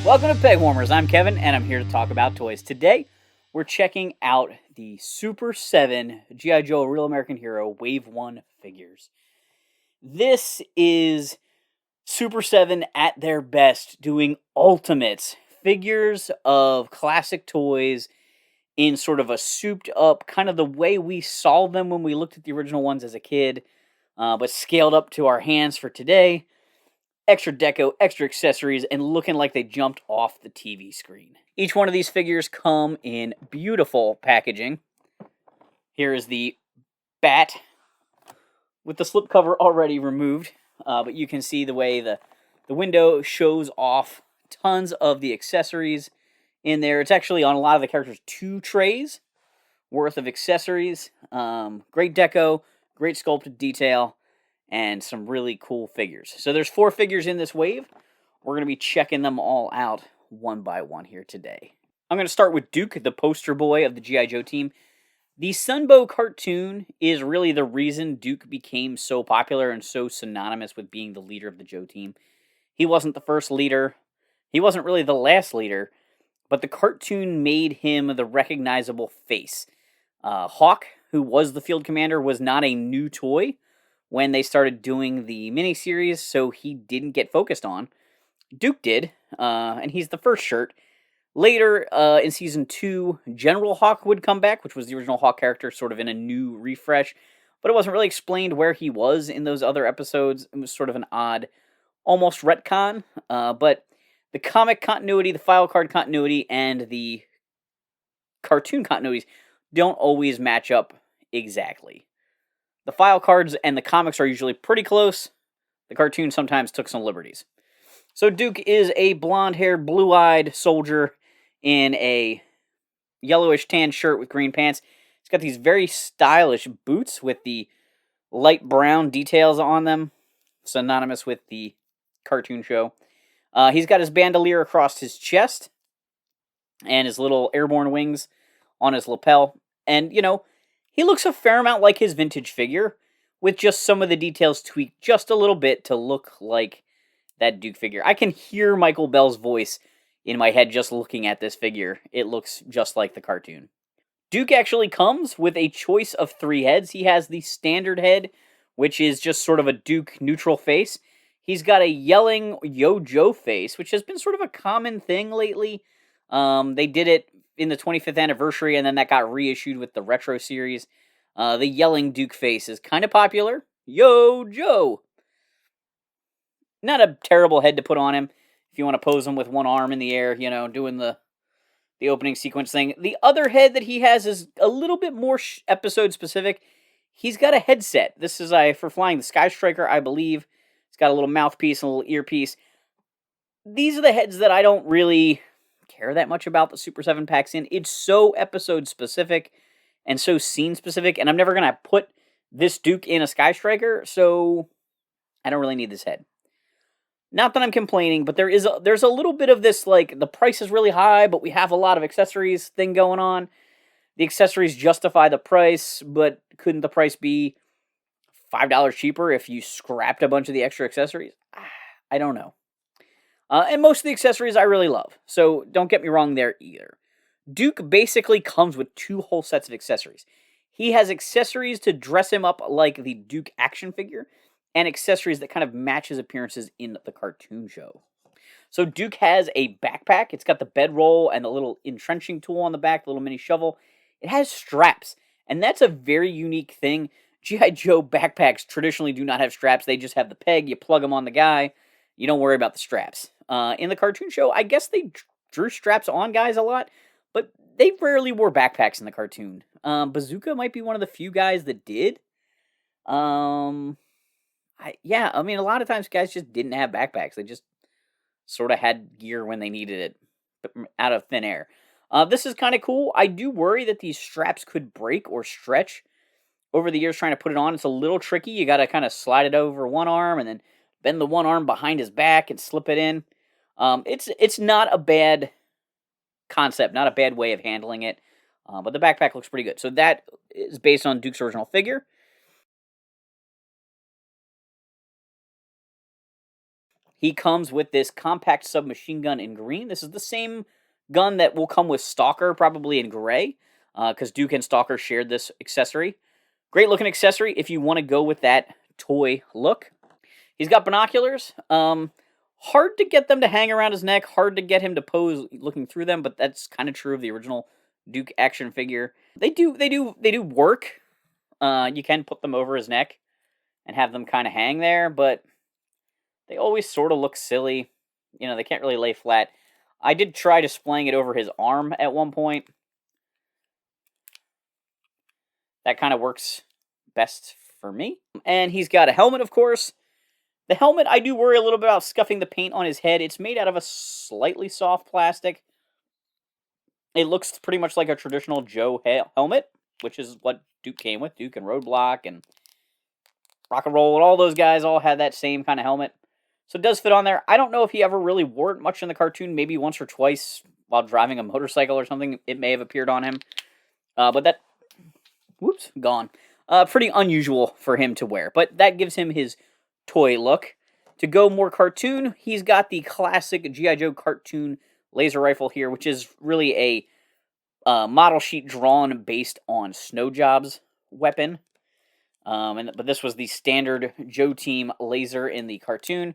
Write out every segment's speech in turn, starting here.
Welcome to Pegwarmers. I'm Kevin, and I'm here to talk about toys. Today, we're checking out the Super 7 GI Joe Real American Hero Wave 1 figures. This is Super 7 at their best, doing Ultimates, figures of classic toys in sort of a souped up, kind of the way we saw them when we looked at the original ones as a kid, but scaled up to our hands for today. Extra deco, extra accessories, and looking like they jumped off the TV screen. Each one of these figures come in beautiful packaging. Here is the BAT with the slipcover already removed, but you can see the way the window shows off tons of the accessories in there. It's actually on a lot of the characters 2 trays worth of accessories. Great deco, great sculpted detail, and some really cool figures. So there's 4 figures in this wave. We're going to be checking them all out one by one here today. I'm going to start with Duke, the poster boy of the GI Joe team. The Sunbow cartoon is really the reason Duke became so popular and so synonymous with being the leader of the Joe team. He wasn't the first leader. He wasn't really the last leader, but the cartoon made him the recognizable face. Hawk, who was the field commander, was not a new toy when they started doing the miniseries, so he didn't get focused on. Duke did, and he's the first shirt. Later, in Season 2, General Hawk would come back, which was the original Hawk character, sort of in a new refresh, but it wasn't really explained where he was in those other episodes. It was sort of an odd, almost retcon, but the comic continuity, the file card continuity, and the cartoon continuities don't always match up exactly. The file cards and the comics are usually pretty close. The cartoon sometimes took some liberties. So Duke is a blonde-haired, blue-eyed soldier in a yellowish tan shirt with green pants. He's got these very stylish boots with the light brown details on them, synonymous with the cartoon show. He's got his bandolier across his chest and his little airborne wings on his lapel. And, you know, he looks a fair amount like his vintage figure, with just some of the details tweaked just a little bit to look like that Duke figure. I can hear Michael Bell's voice in my head just looking at this figure. It looks just like the cartoon. Duke actually comes with a choice of 3 heads. He has the standard head, which is just sort of a Duke neutral face. He's got a yelling Yo Joe face, which has been sort of a common thing lately. They did it in the 25th anniversary, and then that got reissued with the retro series. The yelling Duke face is kind of popular. Yo Joe! Not a terrible head to put on him if you want to pose him with one arm in the air, you know, doing the opening sequence thing. The other head that he has is a little bit more episode specific. He's got a headset. This is for flying the Sky Striker, I believe. It's got a little mouthpiece and a little earpiece. These are the heads that I don't really care that much about the Super 7 packs in. It's so episode specific and so scene specific, and I'm never going to put this Duke in a Sky Striker, so I don't really need this head. Not that I'm complaining, but there's a little bit of this, like, the price is really high, but we have a lot of accessories thing going on. The accessories justify the price, but couldn't the price be $5 cheaper if you scrapped a bunch of the extra accessories? I don't know. And most of the accessories I really love, so don't get me wrong there either. Duke basically comes with 2 whole sets of accessories. He has accessories to dress him up like the Duke action figure, and accessories that kind of match his appearances in the cartoon show. So Duke has a backpack. It's got the bedroll and the little entrenching tool on the back, the little mini shovel. It has straps, and that's a very unique thing. GI Joe backpacks traditionally do not have straps. They just have the peg. You plug them on the guy. You don't worry about the straps. In the cartoon show, I guess they drew straps on guys a lot, but they rarely wore backpacks in the cartoon. Bazooka might be one of the few guys that did. I mean, a lot of times guys just didn't have backpacks. They just sort of had gear when they needed it, but out of thin air. This is kind of cool. I do worry that these straps could break or stretch over the years trying to put it on. It's a little tricky. You got to kind of slide it over one arm and then bend the one arm behind his back and slip it in. It's not a bad concept, not a bad way of handling it, but the backpack looks pretty good. So that is based on Duke's original figure. He comes with this compact submachine gun in green. This is the same gun that will come with Stalker, probably in gray, because Duke and Stalker shared this accessory. Great looking accessory if you want to go with that toy look. He's got binoculars. Hard to get them to hang around his neck. Hard to get him to pose looking through them, but that's kind of true of the original Duke action figure. They do work. You can put them over his neck and have them kind of hang there, but they always sort of look silly. You know, they can't really lay flat. I did try displaying it over his arm at one point. That kind of works best for me. And he's got a helmet, of course. The helmet, I do worry a little bit about scuffing the paint on his head. It's made out of a slightly soft plastic. It looks pretty much like a traditional Joe helmet, which is what Duke came with. Duke and Roadblock and Rock and Roll and all those guys all had that same kind of helmet. So it does fit on there. I don't know if he ever really wore it much in the cartoon. Maybe once or twice while driving a motorcycle or something, it may have appeared on him. But that, whoops, gone. Pretty unusual for him to wear. But that gives him his toy look. To go more cartoon, he's got the classic GI Joe cartoon laser rifle here, which is really a model sheet drawn based on Snow Job's weapon. But this was the standard Joe Team laser in the cartoon.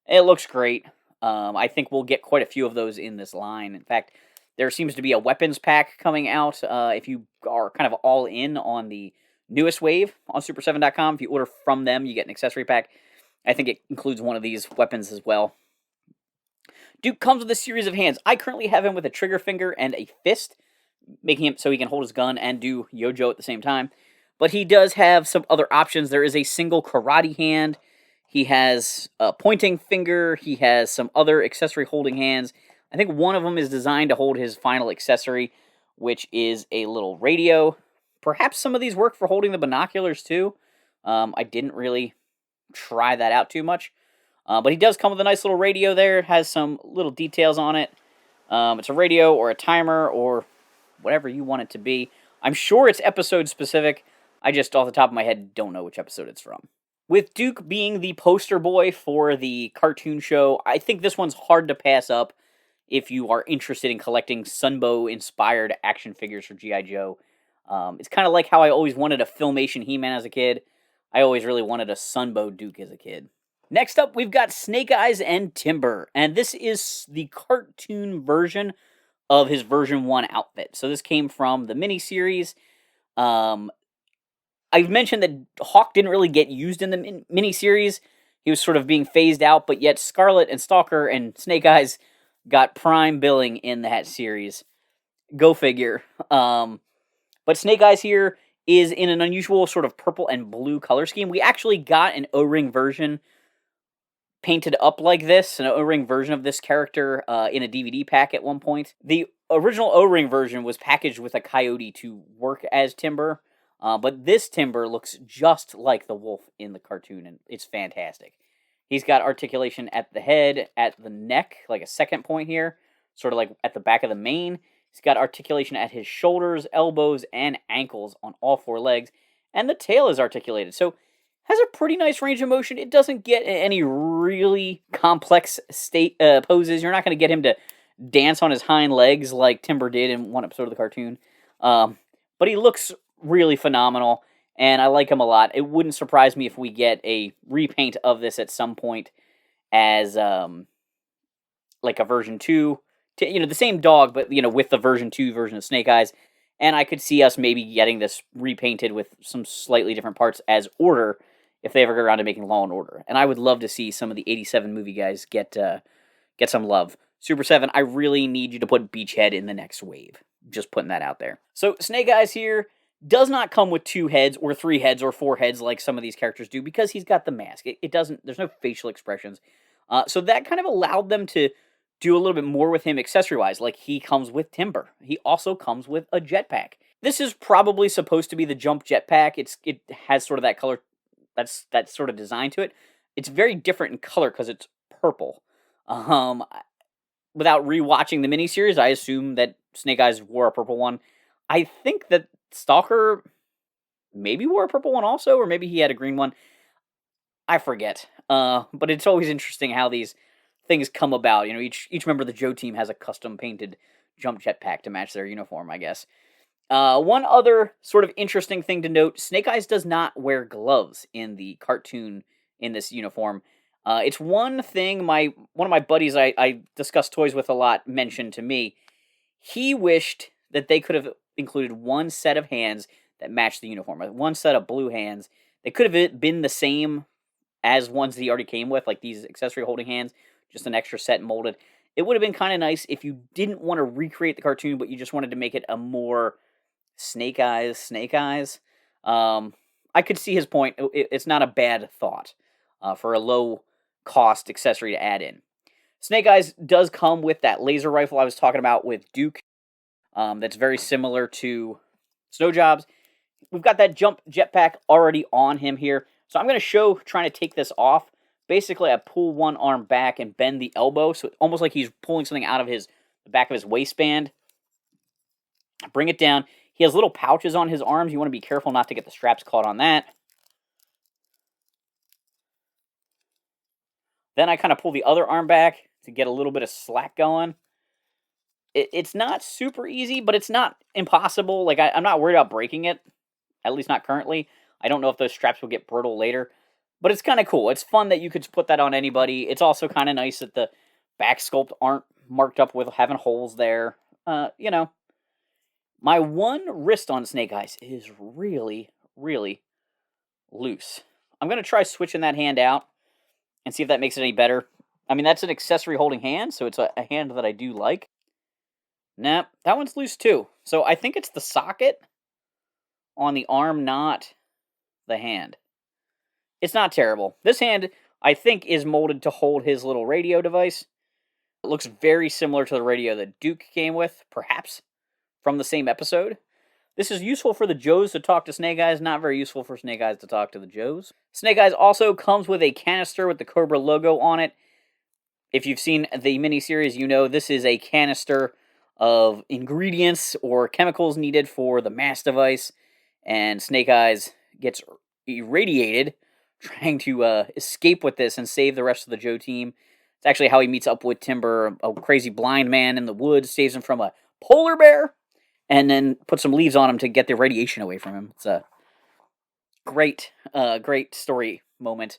It looks great. I think we'll get quite a few of those in this line. In fact, there seems to be a weapons pack coming out. If you are kind of all in on the newest wave on Super7.com, if you order from them, you get an accessory pack. I think it includes one of these weapons as well. Duke comes with a series of hands. I currently have him with a trigger finger and a fist, making him so he can hold his gun and do Yo-Jo at the same time. But he does have some other options. There is a single karate hand. He has a pointing finger. He has some other accessory holding hands. I think one of them is designed to hold his final accessory, which is a little radio. Perhaps some of these work for holding the binoculars too. I didn't really try that out too much. But he does come with a nice little radio there. It has some little details on it. It's a radio or a timer or whatever you want it to be. I'm sure it's episode specific. I just, off the top of my head, don't know which episode it's from. With Duke being the poster boy for the cartoon show, I think this one's hard to pass up if you are interested in collecting Sunbow-inspired action figures for G.I. Joe. It's kind of like how I always wanted a Filmation He-Man as a kid. I always really wanted a Sunbow Duke as a kid. Next up, we've got Snake Eyes and Timber, and this is the cartoon version of his version 1 outfit. So this came from the miniseries. I've mentioned that Hawk didn't really get used in the miniseries. He was sort of being phased out, but yet Scarlet and Stalker and Snake Eyes got prime billing in that series. Go figure. But Snake Eyes here is in an unusual sort of purple and blue color scheme. We actually got an O-ring version painted up like this, an O-ring version of this character in a DVD pack at one point. The original O-ring version was packaged with a coyote to work as Timber, but this Timber looks just like the wolf in the cartoon, and it's fantastic. He's got articulation at the head, at the neck, like a second point here, sort of like at the back of the mane. He's got articulation at his shoulders, elbows, and ankles on all four legs, and the tail is articulated. So has a pretty nice range of motion. It doesn't get any really complex poses. You're not going to get him to dance on his hind legs like Timber did in one episode of the cartoon. But he looks really phenomenal, and I like him a lot. It wouldn't surprise me if we get a repaint of this at some point as like a version 2. The same dog, but with the version 2 version of Snake Eyes. And I could see us maybe getting this repainted with some slightly different parts as Order, if they ever go around to making Law and Order. And I would love to see some of the 87 movie guys get some love. Super 7, I really need you to put Beachhead in the next wave. Just putting that out there. So Snake Eyes here does not come with 2 heads or 3 heads or 4 heads like some of these characters do, because he's got the mask. It doesn't. There's no facial expressions. So that kind of allowed them to do a little bit more with him accessory-wise. Like, he comes with Timber. He also comes with a jetpack. This is probably supposed to be the Jump jetpack. It has sort of that color, that's sort of design to it. It's very different in color because it's purple. Without rewatching the miniseries, I assume that Snake Eyes wore a purple one. I think that Stalker maybe wore a purple one also, or maybe he had a green one. I forget. But it's always interesting how these things come about. You know, each member of the Joe team has a custom painted jump jetpack to match their uniform, I guess. One other sort of interesting thing to note: Snake Eyes does not wear gloves in the cartoon in this uniform. It's one thing one of my buddies I discuss toys with a lot mentioned to me. He wished that they could have included one set of hands that matched the uniform, one set of blue hands. They could have been the same as ones that he already came with, like these accessory holding hands, just an extra set molded. It would have been kind of nice if you didn't want to recreate the cartoon, but you just wanted to make it a more Snake Eyes. I could see his point. It's not a bad thought for a low cost accessory to add in. Snake Eyes does come with that laser rifle I was talking about with Duke. That's very similar to Snow Jobs. We've got that jump jetpack already on him here. So I'm going to show trying to take this off. Basically, I pull one arm back and bend the elbow, so it's almost like he's pulling something out of the back of his waistband. Bring it down. He has little pouches on his arms. You want to be careful not to get the straps caught on that. Then I kind of pull the other arm back to get a little bit of slack going. It's not super easy, but it's not impossible. Like, I'm not worried about breaking it, at least not currently. I don't know if those straps will get brittle later, but it's kind of cool. It's fun that you could put that on anybody. It's also kind of nice that the back sculpt aren't marked up with having holes there. You know, my one wrist on Snake Eyes is really, really loose. I'm going to try switching that hand out and see if that makes it any better. I mean, that's an accessory holding hand, so it's a hand that I do like. Nah, that one's loose too. So I think it's the socket on the arm, not the hand. It's not terrible. This hand, I think, is molded to hold his little radio device. It looks very similar to the radio that Duke came with, perhaps, from the same episode. This is useful for the Joes to talk to Snake Eyes, not very useful for Snake Eyes to talk to the Joes. Snake Eyes also comes with a canister with the Cobra logo on it. If you've seen the miniseries, you know this is a canister of ingredients or chemicals needed for the mass device, and Snake Eyes gets irradiated trying to escape with this and save the rest of the Joe team. It's actually how he meets up with Timber, a crazy blind man in the woods, saves him from a polar bear, and then puts some leaves on him to get the radiation away from him. It's a great story moment.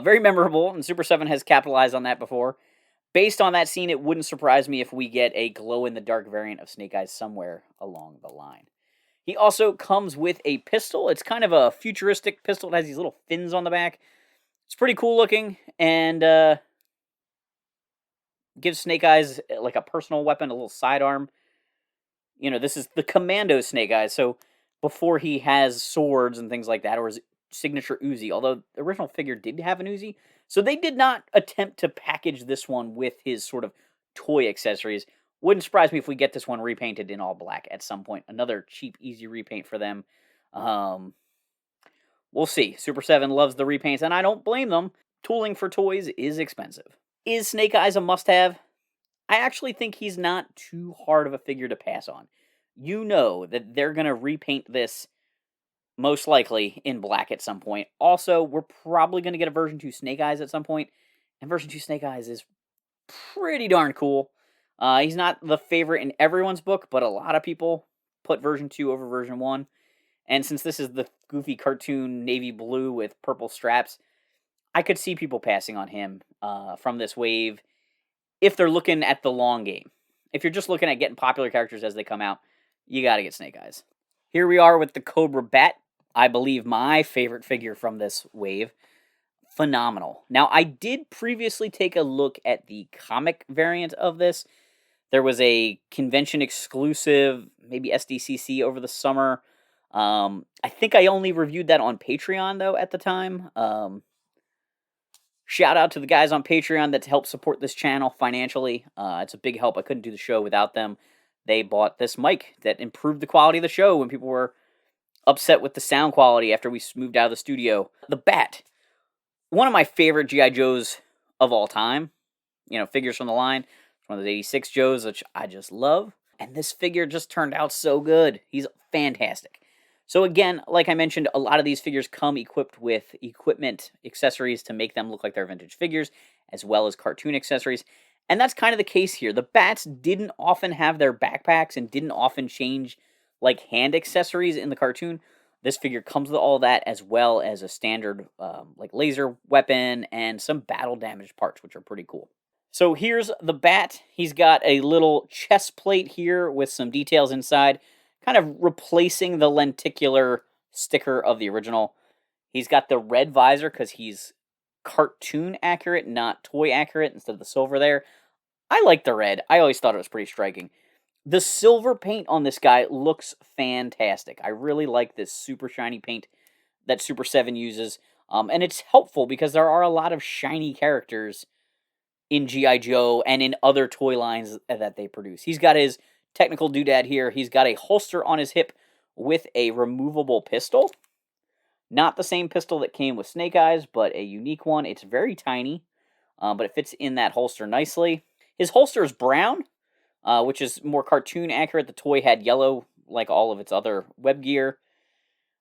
Very memorable, and Super 7 has capitalized on that before. Based on that scene, it wouldn't surprise me if we get a glow-in-the-dark variant of Snake Eyes somewhere along the line. He also comes with a pistol. It's kind of a futuristic pistol. It has these little fins on the back. It's pretty cool looking, and gives Snake Eyes like a personal weapon, a little sidearm. You know, this is the commando Snake Eyes, so before he has swords and things like that, or his signature Uzi, although the original figure did have an Uzi, so they did not attempt to package this one with his sort of toy accessories. Wouldn't surprise me if we get this one repainted in all black at some point. Another cheap, easy repaint for them. We'll see. Super 7 loves the repaints, and I don't blame them. Tooling for toys is expensive. Is Snake Eyes a must-have? I actually think he's not too hard of a figure to pass on. You know that they're going to repaint this most likely in black at some point. Also, we're probably going to get a version 2 Snake Eyes at some point, and version 2 Snake Eyes is pretty darn cool. He's not the favorite in everyone's book, but a lot of people put version 2 over version 1. And since this is the goofy cartoon navy blue with purple straps, I could see people passing on him from this wave if they're looking at the long game. If you're just looking at getting popular characters as they come out, you got to get Snake Eyes. Here we are with the Cobra BAT. I believe my favorite figure from this wave. Phenomenal. Now, I did previously take a look at the comic variant of this. There was a convention exclusive, maybe SDCC over the summer. I think I only reviewed that on Patreon, though, at the time. Shout out to the guys on Patreon that help support this channel financially. It's a big help. I couldn't do the show without them. They bought this mic that improved the quality of the show when people were upset with the sound quality after we moved out of the studio. The Bat. One of my favorite G.I. Joes of all time. You know, figures from the line. It's one of those 86 Joes, which I just love. And this figure just turned out so good. He's fantastic. So again, like I mentioned, a lot of these figures come equipped with equipment accessories to make them look like they're vintage figures, as well as cartoon accessories. And that's kind of the case here. The bats didn't often have their backpacks and didn't often change like hand accessories in the cartoon. This figure comes with all that, as well as a standard like laser weapon and some battle damaged parts, which are pretty cool. So here's the bat. He's got a little chest plate here with some details inside, kind of replacing the lenticular sticker of the original. He's got the red visor because he's cartoon accurate, not toy accurate, instead of the silver there. I like the red. I always thought it was pretty striking. The silver paint on this guy looks fantastic. I really like this super shiny paint that Super 7 uses. And it's helpful because there are a lot of shiny characters in GI Joe and in other toy lines that they produce. He's got his technical doodad here. He's got a holster on his hip with a removable pistol. Not the same pistol that came with Snake Eyes, but a unique one. It's very tiny, but it fits in that holster nicely. His holster is brown, which is more cartoon accurate. The toy had yellow, like all of its other web gear.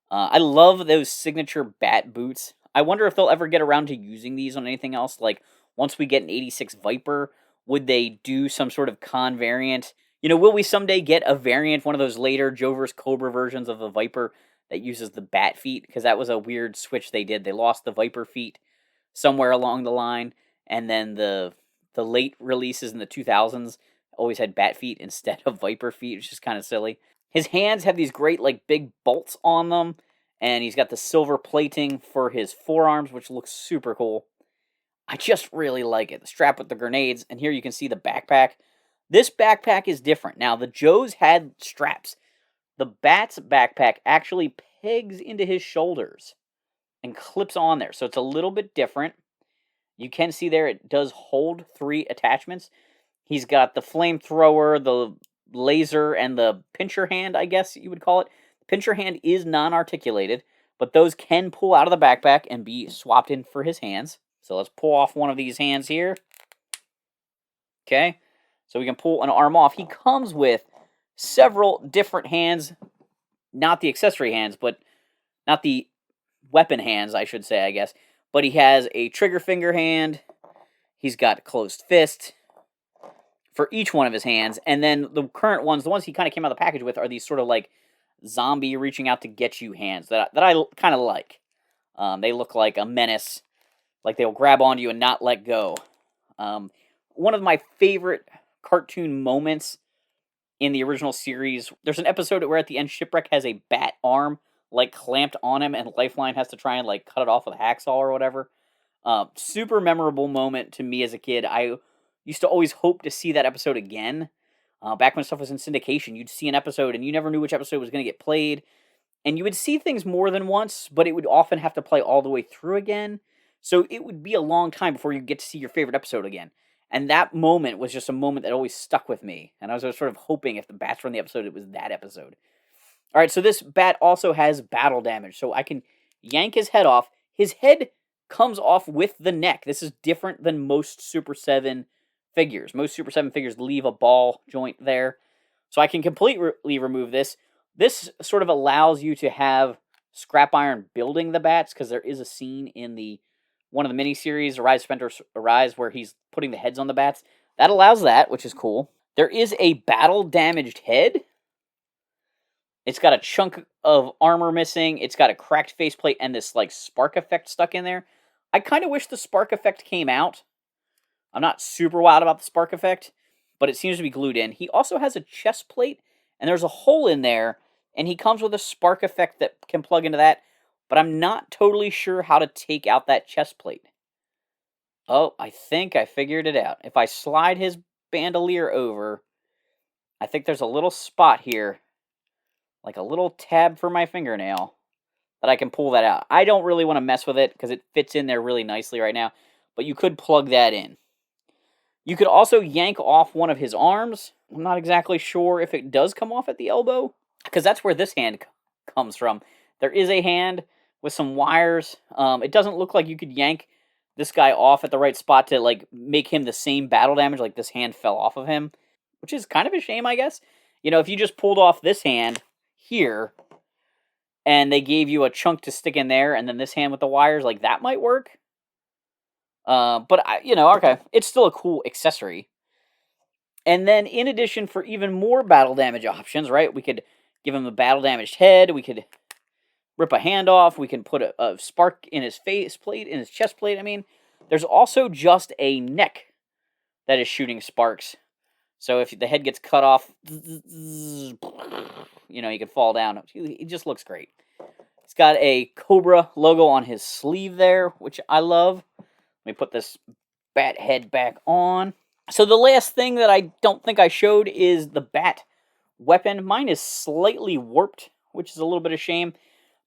I love those signature bat boots. I wonder if they'll ever get around to using these on anything else. Like, once we get an 86 Viper, would they do some sort of con variant? You know, will we someday get a variant, one of those later Joe vs. Cobra versions of the Viper that uses the bat feet? Because that was a weird switch they did. They lost the Viper feet somewhere along the line, and then the late releases in the 2000s always had bat feet instead of Viper feet, which is kind of silly. His hands have these great, like, big bolts on them, and he's got the silver plating for his forearms, which looks super cool. I just really like it. The strap with the grenades, and here you can see the backpack. This backpack is different. Now, the Joes had straps. The Bat's backpack actually pegs into his shoulders and clips on there, so it's a little bit different. You can see there it does hold 3 attachments. He's got the flamethrower, the laser, and the pincher hand, I guess you would call it. The pincher hand is non-articulated, but those can pull out of the backpack and be swapped in for his hands. So let's pull off one of these hands here. Okay, so we can pull an arm off. He comes with several different hands, not the accessory hands, but not the weapon hands, I should say, I guess. But he has a trigger finger hand. He's got closed fist for each one of his hands. And then the current ones, the ones he kind of came out of the package with, are these sort of like zombie reaching out to get you hands that I kind of like. They look like a menace. Like they'll grab onto you and not let go. One of my favorite cartoon moments in the original series, there's an episode where at the end Shipwreck has a bat arm like clamped on him and Lifeline has to try and like cut it off with a hacksaw or whatever. Super memorable moment to me as a kid. I used to always hope to see that episode again. Back when stuff was in syndication, you'd see an episode and you never knew which episode was going to get played. And you would see things more than once, but it would often have to play all the way through again. So it would be a long time before you get to see your favorite episode again. And that moment was just a moment that always stuck with me. And I was sort of hoping if the bats were in the episode, it was that episode. All right, so this bat also has battle damage. So I can yank his head off. His head comes off with the neck. This is different than most Super 7 figures. Most Super 7 figures leave a ball joint there. So I can completely remove this. This sort of allows you to have Scrap Iron building the bats, because there is a scene in one of the miniseries, Arise Spectre Arise, where he's putting the heads on the bats. That allows that, which is cool. There is a battle-damaged head. It's got a chunk of armor missing. It's got a cracked faceplate and this like spark effect stuck in there. I kind of wish the spark effect came out. I'm not super wild about the spark effect, but it seems to be glued in. He also has a chest plate, and there's a hole in there, and he comes with a spark effect that can plug into that, but I'm not totally sure how to take out that chest plate. Oh, I think I figured it out. If I slide his bandolier over, I think there's a little spot here, like a little tab for my fingernail, that I can pull that out. I don't really want to mess with it because it fits in there really nicely right now, but you could plug that in. You could also yank off one of his arms. I'm not exactly sure if it does come off at the elbow, because that's where this hand comes from. There is a hand with some wires. It doesn't look like you could yank this guy off at the right spot to like make him the same battle damage, like this hand fell off of him, which is kind of a shame, I guess. You know, if you just pulled off this hand here, and they gave you a chunk to stick in there, and then this hand with the wires, like, that might work. But okay, it's still a cool accessory. And then in addition, for even more battle damage options, right, we could give him a battle damaged head, we could rip a hand off, we can put a spark in his face plate, in his chest plate, I mean. There's also just a neck that is shooting sparks. So if the head gets cut off, you could fall down. It just looks great. It's got a Cobra logo on his sleeve there, which I love. Let me put this bat head back on. So the last thing that I don't think I showed is the bat weapon. Mine is slightly warped, which is a little bit of shame.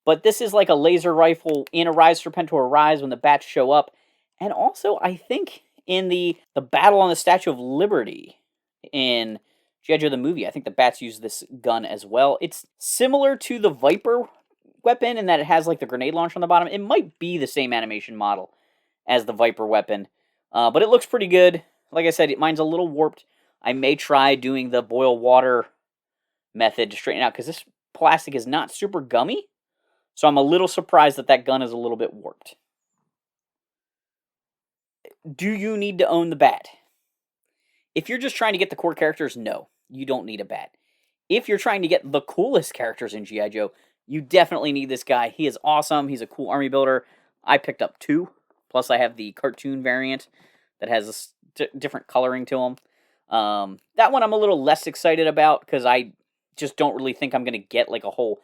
But this is like a laser rifle in Arise Serpentor Arise when the bats show up. And also, I think in the battle on the Statue of Liberty in G.I. Joe the movie, I think the bats use this gun as well. It's similar to the Viper weapon in that it has like the grenade launcher on the bottom. It might be the same animation model as the Viper weapon. But it looks pretty good. Like I said, mine's a little warped. I may try doing the boil water method to straighten it out, because this plastic is not super gummy. So I'm a little surprised that that gun is a little bit warped. Do you need to own the bat? If you're just trying to get the core characters, no, you don't need a bat. If you're trying to get the coolest characters in G.I. Joe, you definitely need this guy. He is awesome. He's a cool army builder. I picked up 2. Plus, I have the cartoon variant that has a different coloring to him. That one I'm a little less excited about, because I just don't really think I'm going to get like a whole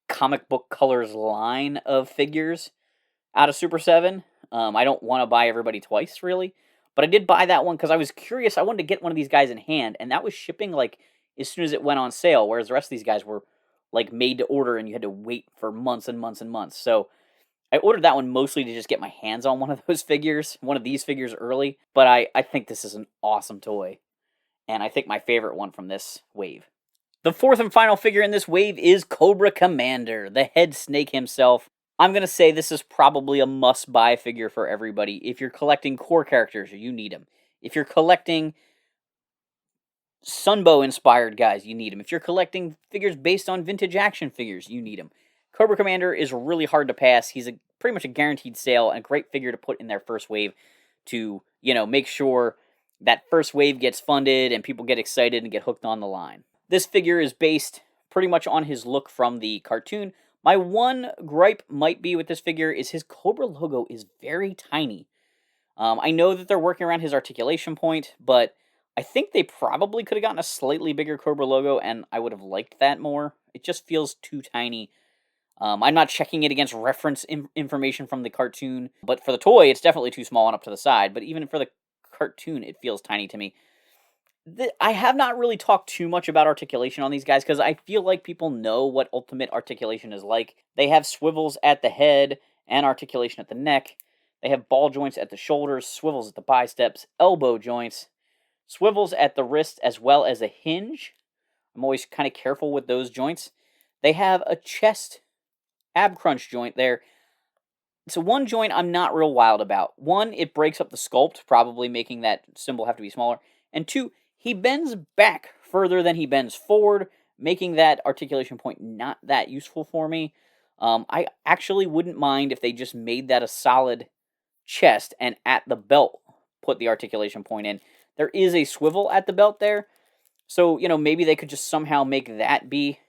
comic book colors line of figures out of Super 7. I don't want to buy everybody twice, really. But I did buy that one because I was curious. I wanted to get one of these guys in hand, and that was shipping like as soon as it went on sale, whereas the rest of these guys were like made to order, and you had to wait for months and months and months. So I ordered that one mostly to just get my hands on one of those figures, one of these figures early. But I think this is an awesome toy, and I think my favorite one from this wave. The fourth and final figure in this wave is Cobra Commander, the head snake himself. I'm going to say this is probably a must-buy figure for everybody. If you're collecting core characters, you need him. If you're collecting Sunbow-inspired guys, you need him. If you're collecting figures based on vintage action figures, you need him. Cobra Commander is really hard to pass. He's pretty much a guaranteed sale, and a great figure to put in their first wave to, make sure that first wave gets funded and people get excited and get hooked on the line. This figure is based pretty much on his look from the cartoon. My one gripe might be with this figure is his Cobra logo is very tiny. I know that they're working around his articulation point, but I think they probably could have gotten a slightly bigger Cobra logo, and I would have liked that more. It just feels too tiny. I'm not checking it against reference information from the cartoon, but for the toy, it's definitely too small and up to the side. But even for the cartoon, it feels tiny to me. I have not really talked too much about articulation on these guys, because I feel like people know what ultimate articulation is like. They have swivels at the head and articulation at the neck. They have ball joints at the shoulders, swivels at the biceps, elbow joints, swivels at the wrist, as well as a hinge. I'm always kind of careful with those joints. They have a chest ab crunch joint there. So one joint I'm not real wild about. One, it breaks up the sculpt, probably making that symbol have to be smaller. And 2, he bends back further than he bends forward, making that articulation point not that useful for me. I actually wouldn't mind if they just made that a solid chest and at the belt put the articulation point in. There is a swivel at the belt there, so maybe they could just somehow make that be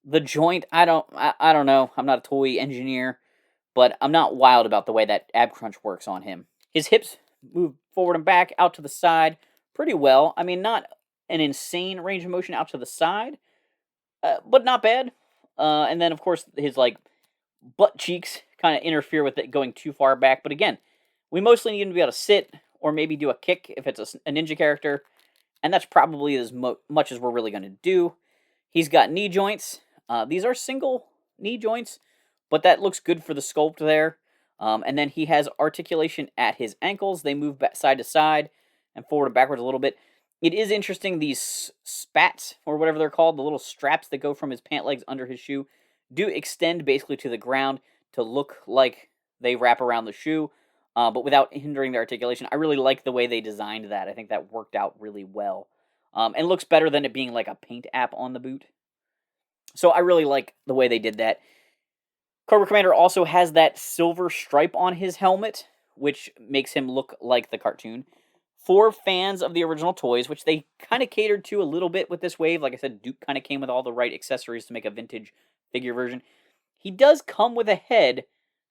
the joint. I don't know. I'm not a toy engineer, but I'm not wild about the way that ab crunch works on him. His hips move forward and back, out to the side, pretty well. I mean, not an insane range of motion out to the side, but not bad. And then, of course, his butt cheeks kind of interfere with it going too far back. But again, we mostly need him to be able to sit or maybe do a kick if it's a ninja character, and that's probably as much as we're really going to do. He's got knee joints. These are single knee joints, but that looks good for the sculpt there. And then he has articulation at his ankles. They move back side to side and forward and backwards a little bit. It is interesting, these spats, or whatever they're called, the little straps that go from his pant legs under his shoe, do extend basically to the ground to look like they wrap around the shoe, but without hindering the articulation. I really like the way they designed that. I think that worked out really well. And looks better than it being like a paint app on the boot. So I really like the way they did that. Cobra Commander also has that silver stripe on his helmet, which makes him look like the cartoon. For fans of the original toys, which they kind of catered to a little bit with this wave, like I said, Duke kind of came with all the right accessories to make a vintage figure version. He does come with a head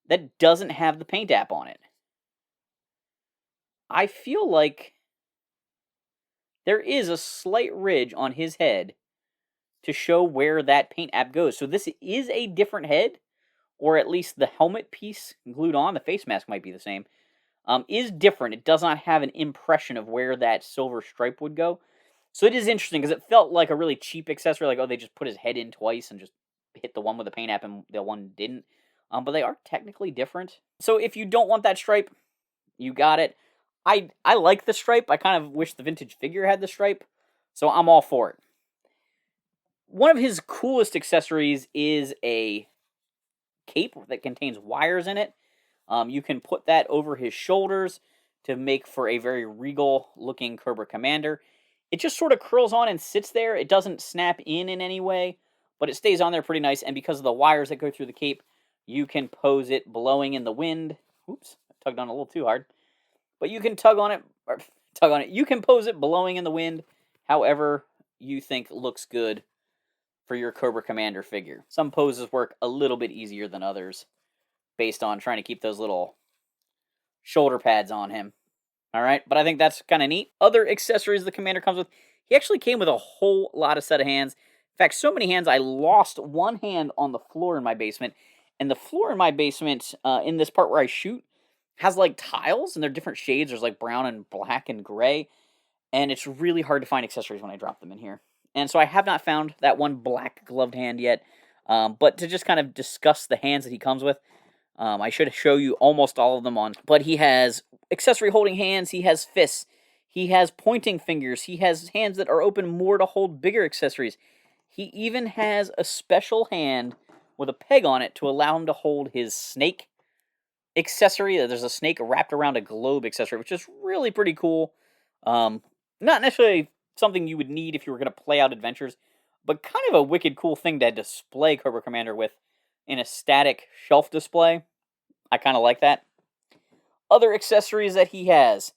that doesn't have the paint app on it. I feel like there is a slight ridge on his head to show where that paint app goes. So this is a different head, or at least the helmet piece glued on, the face mask might be the same, is different. It does not have an impression of where that silver stripe would go. So it is interesting because it felt like a really cheap accessory, like, oh, they just put his head in twice and just hit the one with the paint app and the one didn't. But they are technically different. So if you don't want that stripe, you got it. I like the stripe. I kind of wish the vintage figure had the stripe. So I'm all for it. One of his coolest accessories is a cape that contains wires in it. You can put that over his shoulders to make for a very regal looking Cobra Commander. It just sort of curls on and sits there. It doesn't snap in any way, but it stays on there pretty nice. And because of the wires that go through the cape, you can pose it blowing in the wind. Oops, I tugged on it a little too hard. But you can tug on it. You can pose it blowing in the wind however you think looks good for your Cobra Commander figure. Some poses work a little bit easier than others based on trying to keep those little shoulder pads on him. All right, but I think that's kind of neat. Other accessories the Commander comes with, he actually came with a whole lot of set of hands. In fact, so many hands, I lost one hand on the floor in my basement. And the floor in my basement, in this part where I shoot, has like tiles, and they're different shades. There's like brown and black and gray. And it's really hard to find accessories when I drop them in here. And so I have not found that one black gloved hand yet. But to just kind of discuss the hands that he comes with, I should show you almost all of them on. But he has accessory holding hands. He has fists. He has pointing fingers. He has hands that are open more to hold bigger accessories. He even has a special hand with a peg on it to allow him to hold his snake accessory. There's a snake wrapped around a globe accessory, which is really pretty cool. Not necessarily something you would need if you were going to play out adventures, but kind of a wicked cool thing to display Cobra Commander with in a static shelf display. I kind of like that. Other accessories that he has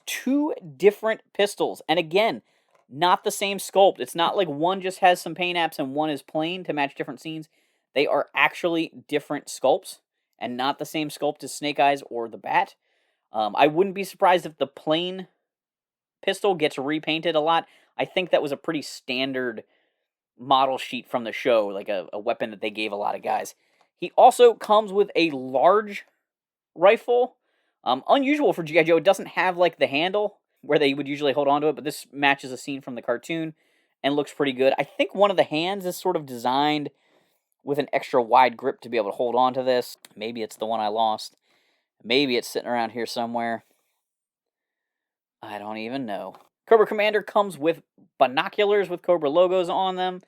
two different pistols, and again, not the same sculpt. It's not like one just has some paint apps and one is plain to match different scenes. They are actually different sculpts, and not the same sculpt as Snake Eyes or the Bat. I wouldn't be surprised if the plain pistol gets repainted a lot. I think that was a pretty standard model sheet from the show, like a weapon that they gave a lot of guys. He also comes with a large rifle. Unusual for G.I. Joe. It doesn't have like the handle where they would usually hold on to it, but this matches a scene from the cartoon and looks pretty good. I think one of the hands is sort of designed with an extra wide grip to be able to hold on to this. Maybe it's the one I lost. Maybe it's sitting around here somewhere. I don't even know. Cobra Commander comes with binoculars with Cobra logos on them.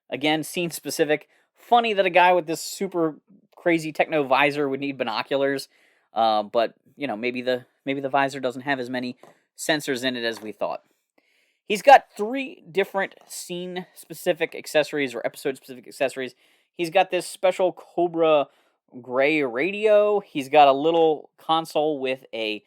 Again, scene specific. Funny that a guy with this super crazy techno visor would need binoculars. But you know, maybe the visor doesn't have as many sensors in it as we thought. He's got 3 different scene specific accessories or episode specific accessories. He's got this special Cobra gray radio. He's got a little console with a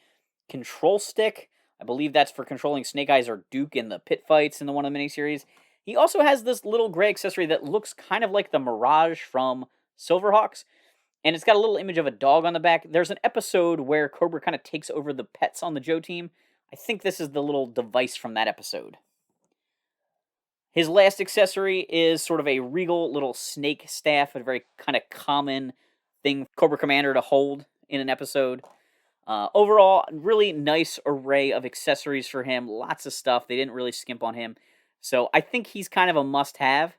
control stick. I believe that's for controlling Snake Eyes or Duke in the pit fights in one of the miniseries. He also has this little gray accessory that looks kind of like the Mirage from Silverhawks. And it's got a little image of a dog on the back. There's an episode where Cobra kind of takes over the pets on the Joe team. I think this is the little device from that episode. His last accessory is sort of a regal little snake staff, a very kind of common thing Cobra Commander to hold in an episode. Overall, really nice array of accessories for him. Lots of stuff. They didn't really skimp on him. So I think he's kind of a must-have.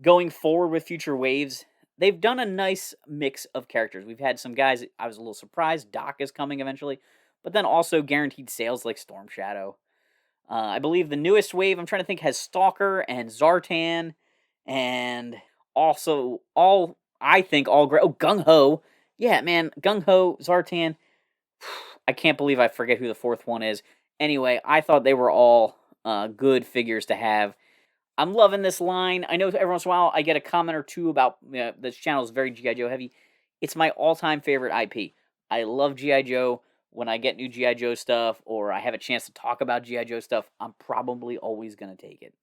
Going forward with future waves, they've done a nice mix of characters. We've had some guys, I was a little surprised. Doc is coming eventually. But then also guaranteed sales like Storm Shadow. I believe the newest wave, I'm trying to think, has Stalker and Zartan. And also, all great. Oh, Gung Ho. Yeah, man. Gung Ho, Zartan. I can't believe I forget who the 4th one is. Anyway, I thought they were all good figures to have. I'm loving this line. I know every once in a while I get a comment or two about this channel is very GI Joe heavy. It's my all-time favorite IP. I love GI Joe. When I get new GI Joe stuff or I have a chance to talk about GI Joe stuff, I'm probably always going to take it.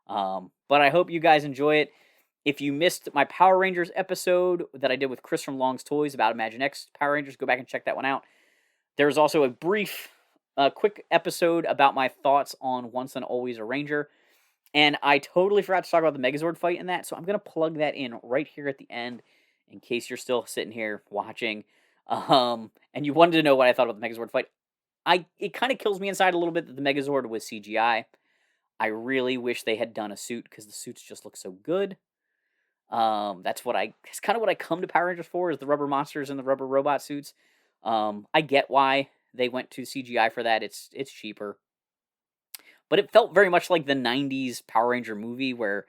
But I hope you guys enjoy it. If you missed my Power Rangers episode that I did with Chris from Long's Toys about Imagine X Power Rangers, go back and check that one out. There's also a brief, quick episode about my thoughts on Once and Always a Ranger. And I totally forgot to talk about the Megazord fight in that, so I'm going to plug that in right here at the end in case you're still sitting here watching. And you wanted to know what I thought about the Megazord fight. It kind of kills me inside a little bit that the Megazord was CGI. I really wish they had done a suit because the suits just look so good. That's kind of what I come to Power Rangers for, is the rubber monsters and the rubber robot suits. I get why they went to CGI for that. It's cheaper. But it felt very much like the 90s Power Ranger movie where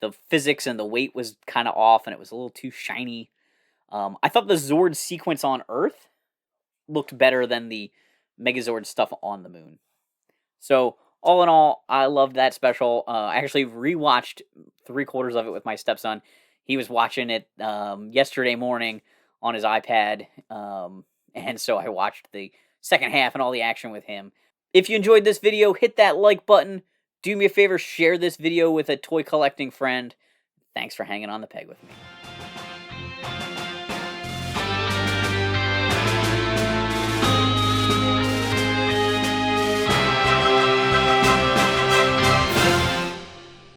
the physics and the weight was kind of off and it was a little too shiny. I thought the Zord sequence on Earth looked better than the Megazord stuff on the moon. So, all in all, I loved that special. I actually rewatched 3/4 of it with my stepson. He was watching it yesterday morning on his iPad, and so I watched the second half and all the action with him. If you enjoyed this video, hit that like button. Do me a favor, share this video with a toy collecting friend. Thanks for hanging on the peg with me.